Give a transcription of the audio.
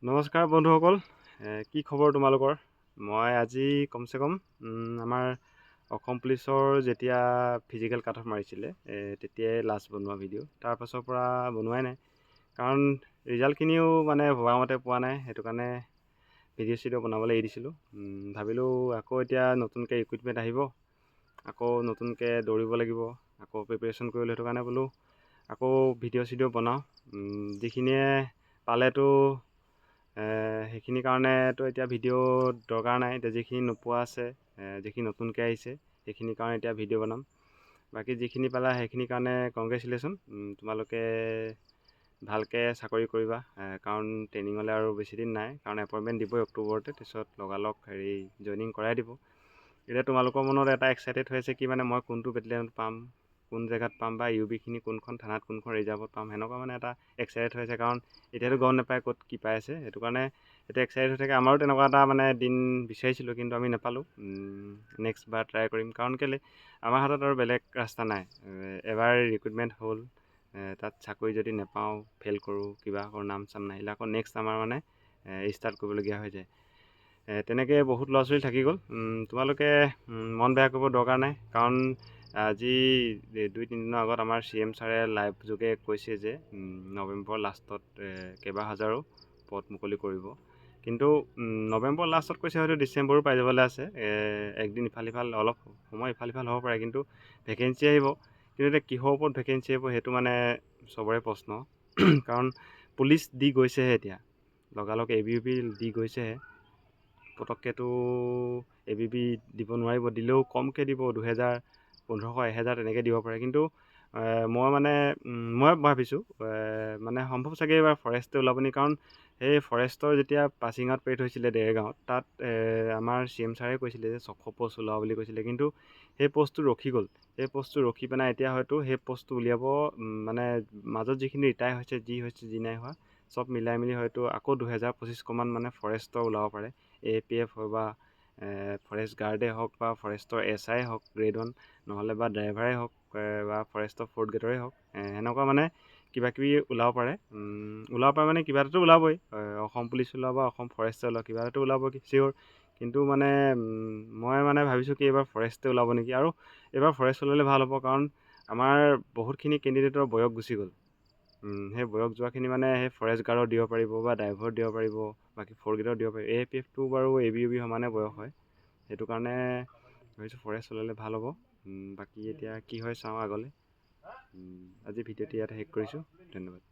নমস্কাৰ বন্ধুসকল, কি খবৰ তোমালোকৰ? মই আজি কমচে কম আমাৰ অসম পুলিচৰ যেতিয়া ফিজিকেল কাট অফ মাৰিছিলে তেতিয়াই লাষ্ট বনোৱা ভিডিঅ'। তাৰপাছৰ পৰা বনোৱাই নাই, কাৰণ ৰিজাল্টখিনিও মানে ভবা মতে পোৱা নাই। সেইটো কাৰণে ভিডিঅ' চিডিঅ' বনাবলৈ এৰি দিছিলোঁ। ভাবিলোঁ আকৌ এতিয়া নতুনকৈ ইকুইপমেণ্ট আহিব, আকৌ নতুনকৈ দৌৰিব লাগিব, আকৌ প্ৰিপেৰেশ্যন কৰিলোঁ। সেইটো কাৰণে বোলো আকৌ ভিডিঅ' চিডিঅ' বনাওঁ। যিখিনিয়ে পালেতো সেইখিনি কাৰণেতো এতিয়া ভিডিঅ' দৰকাৰ নাই। এতিয়া যিখিনি নোপোৱা আছে, যিখিনি নতুনকৈ আহিছে, সেইখিনিৰ কাৰণে এতিয়া ভিডিঅ' বনাম। বাকী যিখিনি পালা সেইখিনিৰ কাৰণে কংগ্ৰেচুলেশ্যন। তোমালোকে ভালকৈ চাকৰি কৰিবা, কাৰণ ট্ৰেইনিঙলৈ আৰু বেছি দিন নাই। কাৰণ এপইণ্টমেণ্ট দিবই অক্টোবৰতে, তাৰপিছত লগালগ জইনিং কৰাই দিব। এতিয়া তোমালোকৰ মনত এটা এক্সাইটেড হৈ আছে কি, মানে মই কোনটো বেটেলিয়নত পাম, কোন জেগাত পাম, বা ইউবিখিনি কোনখন থানাত, কোনখন ৰিজাৰ্ভত পাম, সেনেকুৱা মানে এটা এক্সাইটেড হৈ আছে। কাৰণ এতিয়াতো গম নাপায় ক'ত কি পাই আছে। সেইটো কাৰণে এতিয়া এক্সাইটেড হৈ থাকে। আমাৰো তেনেকুৱা এটা মানে দিন বিচাৰিছিলোঁ, কিন্তু আমি নাপালোঁ। নেক্সট বাৰ ট্ৰাই কৰিম, কাৰণ কেলৈ আমাৰ হাতত আৰু বেলেগ ৰাস্তা নাই। এবাৰ ৰিক্ৰুইটমেণ্ট হ'ল, তাত চাকৰি যদি নাপাওঁ, ফেইল কৰোঁ, কিবা কৰোঁ, নাম চাম নাহিলে আকৌ নেক্সট আমাৰ মানে ষ্টাৰ্ট কৰিবলগীয়া হৈ যায়। তেনেকৈ বহুত ল'ৰা ছোৱালী থাকি গ'ল। তোমালোকে মন বেয়া কৰিব দৰকাৰ নাই, কাৰণ আজি 2-3 দিনৰ আগত আমাৰ CM ছাৰে লাইভ যোগে কৈছে যে নৱেম্বৰ লাষ্টত কেইবাহাজাৰো পদ মুকলি কৰিব। কিন্তু নৱেম্বৰ লাষ্টত কৈছে, হয়তো ডিচেম্বৰো পাই যাবলৈ আছে। একদিন ইফাল সিফাল, অলপ সময় ইফাল সিফাল হ'ব পাৰে, কিন্তু ভেকেঞ্চি আহিব। কিন্তু এতিয়া কিহৰ ওপৰত ভেকেঞ্চি আহিব সেইটো মানে চবৰে প্ৰশ্ন। কাৰণ পুলিচ দি গৈছেহে, এতিয়া লগালগ ABP দি গৈছেহে। পটককৈতো ABP দিব নোৱাৰিব, দিলেও কমকৈ দিব, 2000, 1500, 1000 তেনেকৈ দিব পাৰে। কিন্তু মই ভাবিছোঁ মানে সম্ভৱ চাগে এইবাৰ ফৰেষ্টে ওলাব নেকি। কাৰণ সেই ফৰেষ্টৰ যেতিয়া পাছিং আউট পেৰেড হৈছিলে দেৰগাঁৱত, তাত আমাৰ CM ছাৰে কৈছিলে যে 600 পষ্ট ওলাব বুলি কৈছিলে। কিন্তু সেই পষ্টটো ৰখি গ'ল। সেই পষ্টটো ৰখি পেলাই এতিয়া হয়তো সেই পষ্টটো উলিয়াব, মানে মাজত যিখিনি ৰিটায়াৰ হৈছে, যি নাই হোৱা, চব মিলাই মেলি হয়তো আকৌ 2000-2500 মানে ফৰেষ্টৰ ওলাব পাৰে। APF হয়, বা ফৰেষ্ট গাৰ্ডেই হওক, বা ফৰেষ্টৰ SI হওক গ্ৰেড 1, নহ'লে বা ড্ৰাইভাৰেই হওক, বা ফৰেষ্টৰ 4th গ্ৰেডৰে হওক, সেনেকুৱা মানে কিবাকিবি ওলাব পাৰে। মানে কিবা এটাতো ওলাবই। অসম পুলিচ ওলাব, অসম ফৰেষ্টে ওলাব, কিবা এটাতো ওলাব চিয়'ৰ। কিন্তু মানে মই মানে ভাবিছোঁ কি এইবাৰ ফৰেষ্টে ওলাব নেকি। আৰু এইবাৰ ফৰেষ্ট ওলালে ভাল হ'ব, কাৰণ আমাৰ বহুতখিনি কেণ্ডিডেটৰ বয়স গুচি গ'ল। সেই বয়স যোৱাখিনি মানে সেই ফৰেষ্ট গাৰ্ডৰ দিব পাৰিব, বা ড্ৰাইভাৰ দিব পাৰিব, বাকী 4th গ্ৰেডৰ দিব পাৰিব। APFটো বাৰু ABUB সমানে বয়স হয়। সেইটো কাৰণে ভাবিছোঁ ফৰেষ্ট ওলালে ভাল হ'ব। বাকী এতিয়া কি হয় চাওঁ আগলৈ। আজি ভিডিঅ'টো ইয়াতে শেষ কৰিছোঁ। ধন্যবাদ।